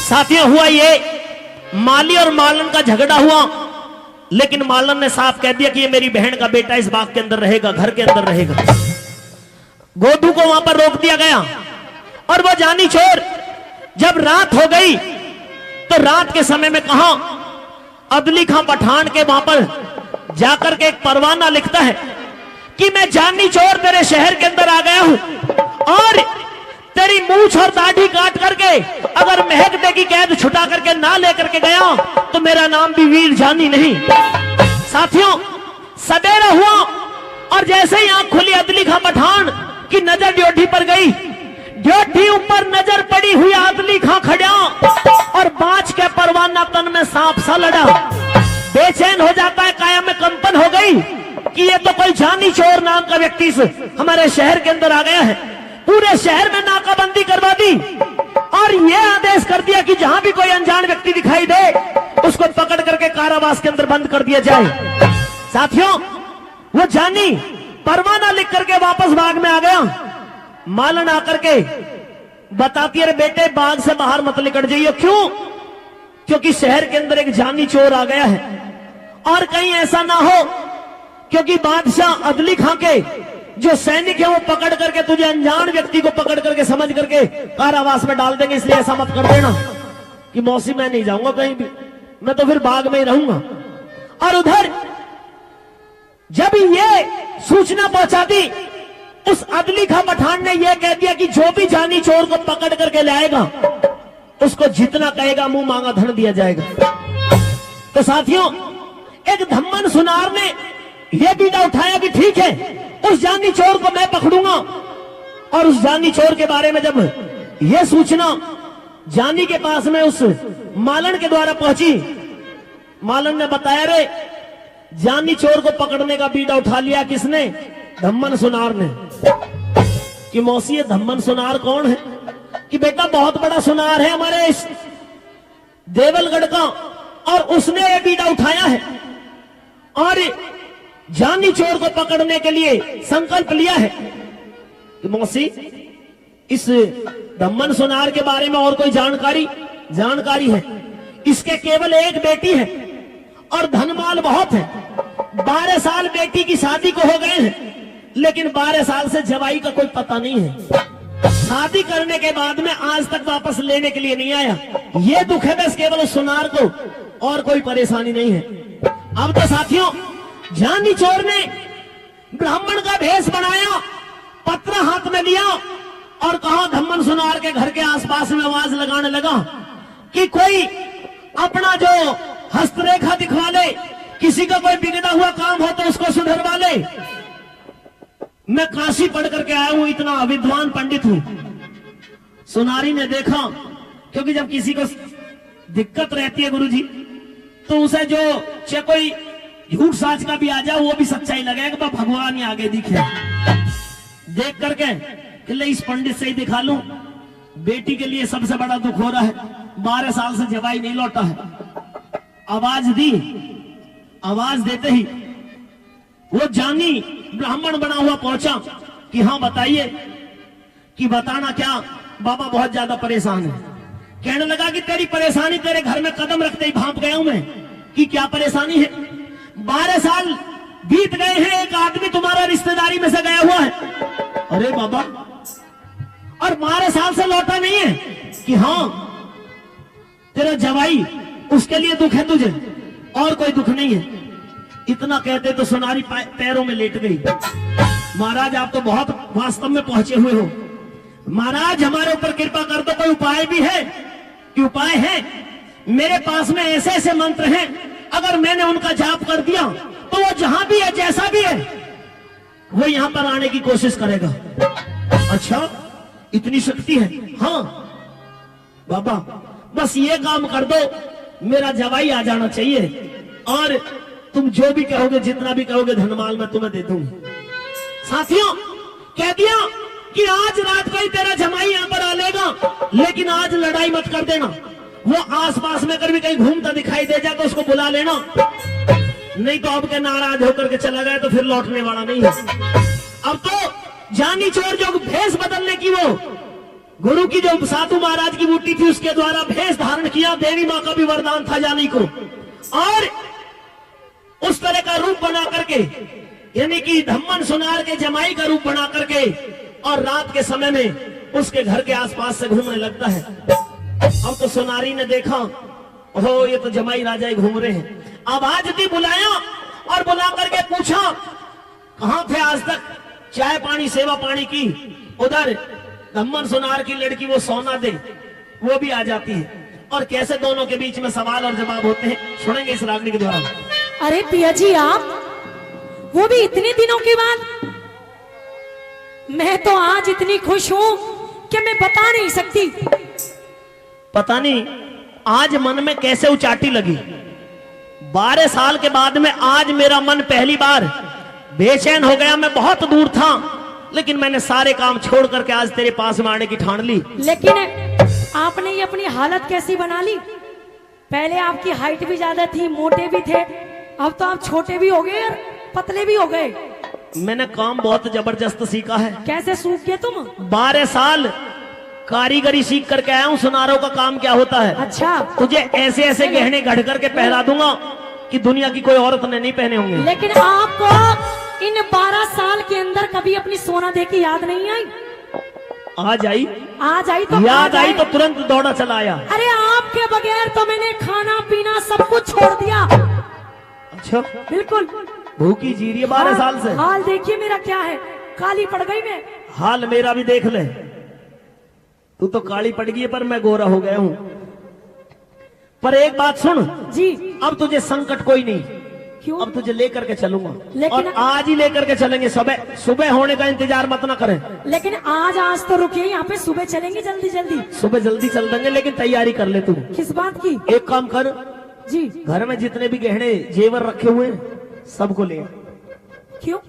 साथियों हुआ ये, माली और मालन का झगड़ा हुआ, लेकिन मालन ने साफ कह दिया कि ये मेरी बहन का बेटा इस बाग के अंदर रहेगा, घर के अंदर रहेगा। गोदू को वहां पर रोक दिया गया और वो जानी चोर जब रात हो गई तो रात के समय में कहा अदली खां पठान के वहां पर जाकर के एक परवाना लिखता है कि मैं जानी चोर तेरे शहर के अंदर आ गया हूं और तेरी मूंछ और दाढ़ी काट करके अगर महक दे की कैद छुटा करके ना लेकर के गया तो मेरा नाम भी वीर जानी नहीं। साथियों सवेरा हुआ और जैसे ही आंख खुली अदली खां पठान की नजर ड्योढ़ी पर गई, ड्योढ़ी ऊपर नजर पड़ी हुई अदली खां खड़ा और बाँच के परवाना तन में सांप सा लड़ा। बेचैन हो जाता है, काया में कंपन हो गई कि ये तो कोई जानी चोर नाम का व्यक्ति हमारे शहर के अंदर आ गया है। पूरे शहर में नाकाबंदी करवा दी और यह आदेश कर दिया कि जहां भी कोई अनजान व्यक्ति दिखाई दे उसको पकड़ करके कारावास के अंदर बंद कर दिया जाए। साथियों वो जानी परवाना लिख करके वापस बाग में आ गया। मालन आकर के बताती है बेटे बाग से बाहर मत निकल जाइए। क्यों? क्योंकि शहर के अंदर एक जानी चोर आ गया है और कहीं ऐसा ना हो क्योंकि बादशाह अदली खां के जो सैनिक है वो पकड़ करके तुझे अनजान व्यक्ति को पकड़ करके समझ करके कारावास में डाल देंगे, इसलिए ऐसा मत कर देना कि मौसी मैं नहीं जाऊंगा कहीं भी, मैं तो फिर बाग में ही रहूंगा। और उधर जब ये सूचना पहुंचा दी उस अदली खां पठान ने यह कह दिया कि जो भी जानी चोर को पकड़ करके लाएगा उसको जितना कहेगा मुंह मांगा धन दिया जाएगा। तो साथियों एक धम्मन सुनार ने यह बीड़ा उठाया कि ठीक है उस जानी चोर को मैं पकड़ूंगा। और उस जानी चोर के बारे में जब यह सूचना जानी के पास में उस मालन के द्वारा पहुंची, मालन ने बताया रे जानी चोर को पकड़ने का बीड़ा उठा लिया किसने? धम्मन सुनार ने। कि मौसी ये धम्मन सुनार कौन है? कि बेटा बहुत बड़ा सुनार है हमारे इस देवलगढ़ का और उसने ये बीड़ा उठाया है और जानी चोर को पकड़ने के लिए संकल्प लिया है। कि मौसी इस धम्मन सुनार के बारे में और कोई जानकारी है? इसके केवल एक बेटी है और धनमाल बहुत है। 12 साल बेटी की शादी को हो गए हैं लेकिन 12 साल से जवाई का कोई पता नहीं है। शादी करने के बाद में आज तक वापस लेने के लिए नहीं आया। ये दुख है बस केवल सुनार को, और कोई परेशानी नहीं है। अब तो साथियों जानी चोर ने ब्राह्मण का भेष बनाया, पत्र हाथ में लिया और कहा धम्मन सुनार के घर के आसपास में आवाज लगाने लगा कि कोई अपना जो हस्तरेखा दिखवा ले, किसी का कोई बिगड़ा हुआ काम हो तो उसको सुधरवा ले। मैं काशी पढ़ करके आया हूं, इतना विद्वान पंडित हूं। सुनारी ने देखा क्योंकि जब किसी को दिक्कत रहती है गुरुजी तो उसे जो चाहे कोई झूठ साच का भी आ जाए वो भी सच्चाई लगेगा, भगवान ही आगे दिखे। देख करके कि ले इस पंडित से ही दिखा लूं, बेटी के लिए सबसे बड़ा दुख हो रहा है, 12 साल से जवाई नहीं लौटा है। आवाज दी, आवाज देते ही वो जानी ब्राह्मण बना हुआ पहुंचा कि हाँ बताइए। कि बताना क्या बाबा, बहुत ज्यादा परेशान है। कहने लगा कि तेरी परेशानी तेरे घर में कदम रखते ही भाप गया हूं मैं। कि क्या परेशानी है? 12 साल बीत गए हैं, एक आदमी तुम्हारा रिश्तेदारी में से गया हुआ है। अरे बाबा, और 12 साल से लौटा नहीं है? कि हाँ तेरा जवाई, उसके लिए दुख है तुझे, और कोई दुख नहीं है। इतना कहते तो सुनारी पैरों में लेट गई। महाराज आप तो बहुत वास्तव में पहुंचे हुए हो, महाराज हमारे ऊपर कृपा कर दो, कोई उपाय भी है? कि उपाय है, मेरे पास में ऐसे ऐसे मंत्र हैं, अगर मैंने उनका जाप कर दिया तो वो जहां भी है जैसा भी है वो यहां पर आने की कोशिश करेगा। अच्छा इतनी शक्ति है? हाँ बाबा बस ये काम कर दो, मेरा जवाई आ जाना चाहिए और तुम जो भी कहोगे, जितना भी कहोगे धनमाल मैं तुम्हें दे दूंगा। साथियों कह दिया कि आज रात को ही तेरा जमाई यहां पर आ लेगा, लेकिन आज लड़ाई मत कर देना। वो आसपास में अगर भी कहीं घूमता दिखाई दे जाए तो उसको बुला लेना, नहीं तो अब के नाराज होकर के चला गया तो फिर लौटने वाला नहीं है। अब तो जानी चोर जो भेष बदलने की वो गुरु की जो साधु महाराज की बूटी थी उसके द्वारा भेष धारण किया। देवी माँ का भी वरदान था जानी को, और उस तरह का रूप बना करके, यानी कि धम्मन सुनार के जमाई का रूप बना करके, और रात के समय में उसके घर के आसपास से घूमने लगता है। अब तो सुनारी ने देखा, ओहो ये तो जमाई राजा ही घूम रहे हैं। आवाज दी, बुलाया और बुला करके पूछा कहां थे आज तक, चाय पानी सेवा पानी की। उधर धम्मन सुनार की लड़की वो सोना दे वो भी आ जाती है, और कैसे दोनों के बीच में सवाल और जवाब होते हैं, सुनेंगे इस रागनी के द्वारा। अरे पिया जी आप, वो भी इतने दिनों के बाद। मैं तो आज इतनी खुश हूं कि मैं बता नहीं सकती। पता नहीं आज मन में कैसे उचाटी लगी। 12 साल के बाद में आज मेरा मन पहली बार बेचैन हो गया। मैं बहुत दूर था, लेकिन मैंने सारे काम छोड़ करके आज तेरे पास में आने की ठान ली। लेकिन आपने ये अपनी हालत कैसी बना ली? पहले आपकी हाइट भी ज्यादा थी, मोटे भी थे, अब तो आप छोटे भी हो गए और पतले भी हो गए। मैंने काम बहुत जबरदस्त सीखा है। कैसे सूख गए तुम? 12 साल कारीगरी सीख करके आया हूँ। सुनारों का काम क्या होता है। अच्छा, तुझे ऐसे ऐसे गहने गढ़ करके पहरा दूंगा कि दुनिया की कोई औरत ने नहीं पहने होंगे। लेकिन आपको इन 12 साल के अंदर कभी अपनी सोना दे की याद नहीं आई? आज आई, आज आई तो याद आई तो तुरंत दौड़ा चला आया। अरे आपके बगैर तो मैंने खाना पीना सब कुछ छोड़ दिया। अच्छा, बिल्कुल भूखी जी रही है 12 साल से। हाल देखिए मेरा क्या है, काली पड़ गई मैं। हाल मेरा भी देख ले, तू तो काली पड़ गई है पर मैं गोरा हो गया हूँ। पर एक बात सुन जी, अब तुझे संकट कोई नहीं। क्यों? अब तुझे लेकर के चलूंगा, लेकिन और आज ही लेकर के चलेंगे। सुबह सुबह होने का इंतजार मत ना करें। लेकिन आज तो रुकिए, यहाँ पे सुबह चलेंगे जल्दी जल्दी। सुबह जल्दी चल देंगे, लेकिन तैयारी कर ले तू। किस बात की? एक काम कर, जी, घर में जितने भी गहने जेवर रखे हुए हैं सबको ले। क्यों?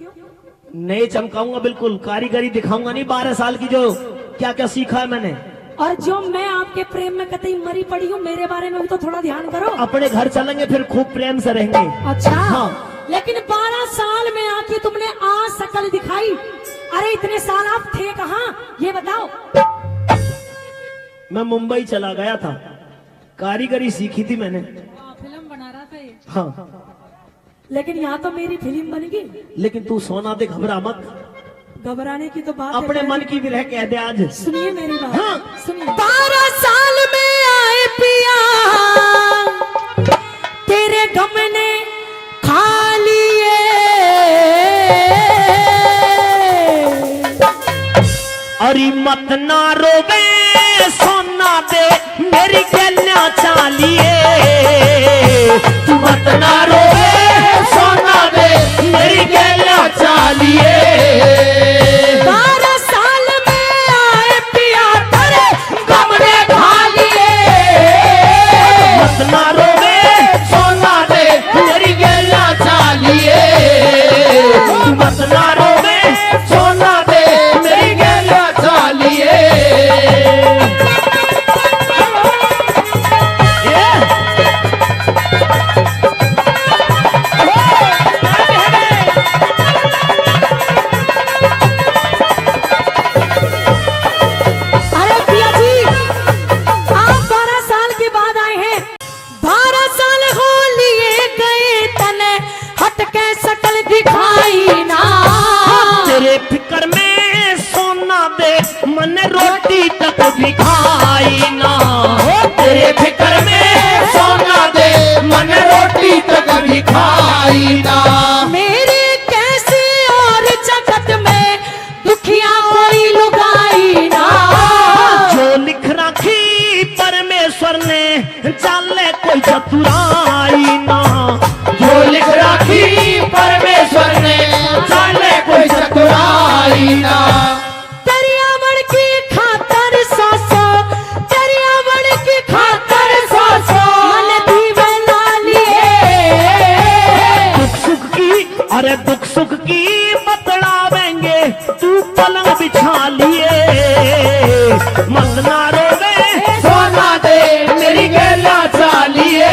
नए चमकाऊंगा, बिल्कुल कारीगरी दिखाऊंगा नहीं। 12 साल की जो क्या क्या सीखा है मैंने। और जो मैं आपके प्रेम में कतई मरी पड़ी हूँ, मेरे बारे में भी तो थोड़ा ध्यान करो। अपने घर चलेंगे फिर खूब प्रेम से रहेंगे। अच्छा हाँ। लेकिन 12 साल में आके तुमने आज शकल दिखाई। अरे इतने साल आप थे कहाँ, ये बताओ। मैं मुंबई चला गया था, कारीगरी सीखी थी मैंने। फिल्म बना रहा था ये। हाँ, लेकिन यहाँ तो मेरी फिल्म बन गई। लेकिन तू सोना दे, घबरा मत। घबराने की तो बात अपने है। मन की भी रह कह दे आज। सुनिए मेरी बात। हाँ। सुनिए। 12 साल में आए पिया, तेरे गम ने खा लिए। अरे मत ना रोवे सोना दे मेरी गलियां चालिए। मत ना रोवे सोना दे मेरी गलियां चालिए। 12 साल में आए पिया, तेरे गम ने खा लिए। मत ना रोवे सोना दे मेरी गलियां चालिए। मत ना रोवे सोना दे मेरी गलियां चालिए। अरे पिया जी, आप 12 साल के बाद आए हैं। 12 साल हो लिए गए, तने हट के शकल दिखाई ना। तेरे फिक्र में सोना दे मन रोटी तक भी खाई ना। तेरे फिक्र में सोना दे मन रोटी तक भी खाई ना। मेरे कैसे और जगत में दुखिया कोई लुगाई ना। जो लिख रखी परमेश्वर ने जाले कोई चतुराई ना। जो लिख रखी परमेश्वर ने जाले कोई चतुराई ना। दरियावन की खातर सोसो, दरियावन की खातर सोसो, मन दीवे ला लिए। दुख सुख की, अरे दुख सुख की बतलावेंगे, तू पलंग बिछा लिए। मत ना रोवे सोना दे मेरी गलियां चालिए।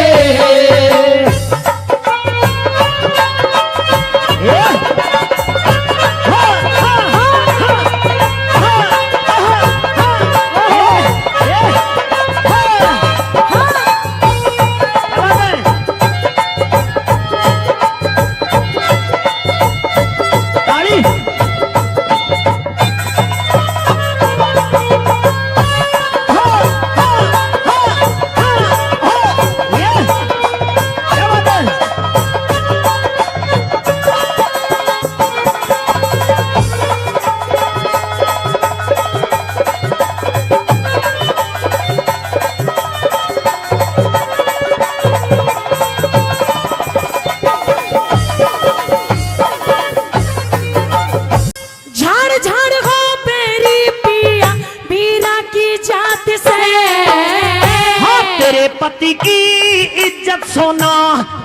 पति की इज्जत सोना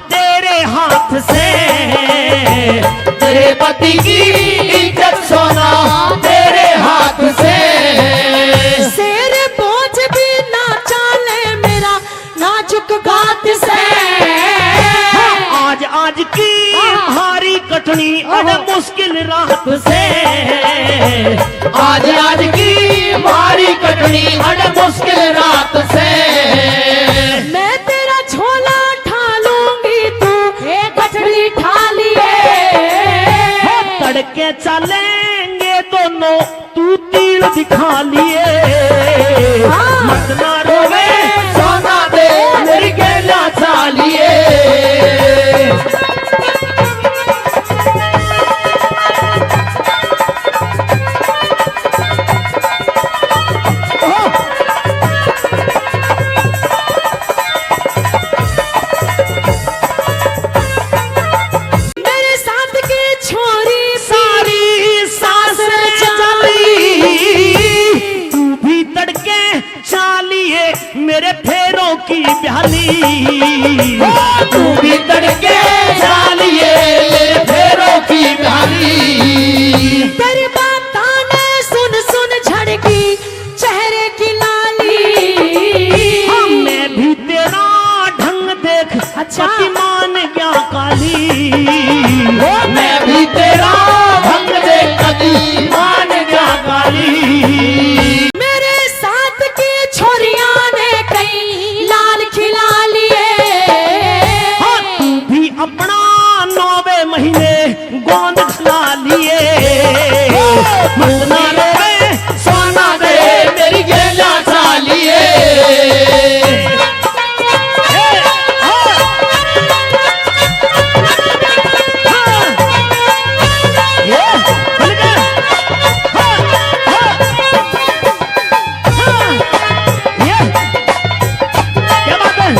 तेरे हाथ से, तेरे पति की इज्जत सोना तेरे हाथ से। शेर बोझ भी ना चाले मेरा नाजुक गात से। आज आज की भारी कटनी अरे मुश्किल रात से, आज आज की भारी कटनी अड़ मुश्किल रात से। मैं तेरा झोला ठा लूंगी तू एक गठरी ठा लिए। तड़के चलेंगे दोनों तू तीर दिखा लिए। मत ना रोवे सोना दे मेरी गेला चालिए। मेरे साथ की छोरी सारी सांस चली, तू भी तड़के चालिए मेरे फेरों की ब्याली। तू भी तड़के चालिए मेरे फेरों की ब्याली। तेरी बातों ने सुन सुन झड़की चेहरे की लाली। मैं भी तेरा ढंग देख अच्छा। पति मान गया काली। मैं भी तेरा भंग दे कदी मान गया काली। मेरे साथ की छोरियां ने कई लाल खिला लिए। हाँ, तू भी अपना 9वें महीने गोंद खिला लिए। मत ना रोवे सोना दे मेरी गेला चालिए। क्या बात है?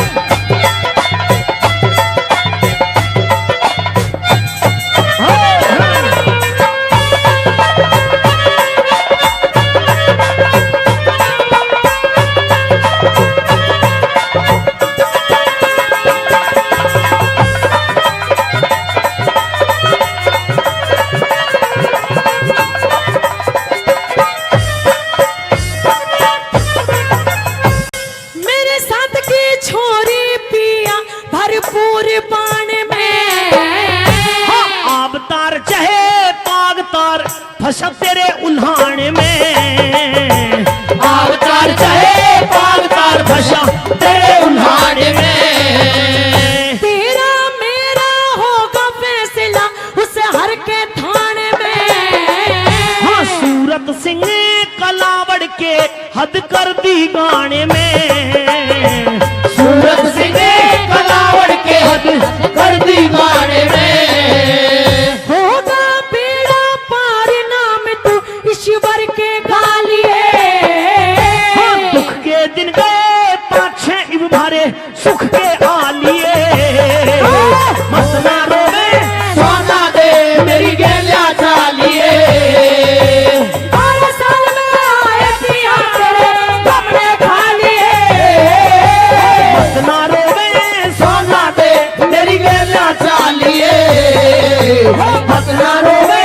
मेरे साथ की छोरी पिया भरपूर पान में। आब तार चाहे पाग तार फंसा तेरे उल्हान में। अवतार चाहे पागतार फंसा तेरे उल्हाड़ में। तेरा मेरा होगा फैसला उस हर के थाने में। हाँ, सूरत सिंह कलावड़ के हद कर दी गाने में। सूरत सिंह कलावड़ के हद कर दी गाने में। होगा बेड़ा पार नाम तू ईश्वर के गालिए। हाँ, दुख के दिन गए पाछे इब भारे सुख के आलिए। मत ना रोवे सोना दे मेरी गेला चालिए। 12 साल में आए पिया तेरे कपड़े खा लिए। मत ना रोवे सोना दे मेरी गेला चालिए। मत ना रोवे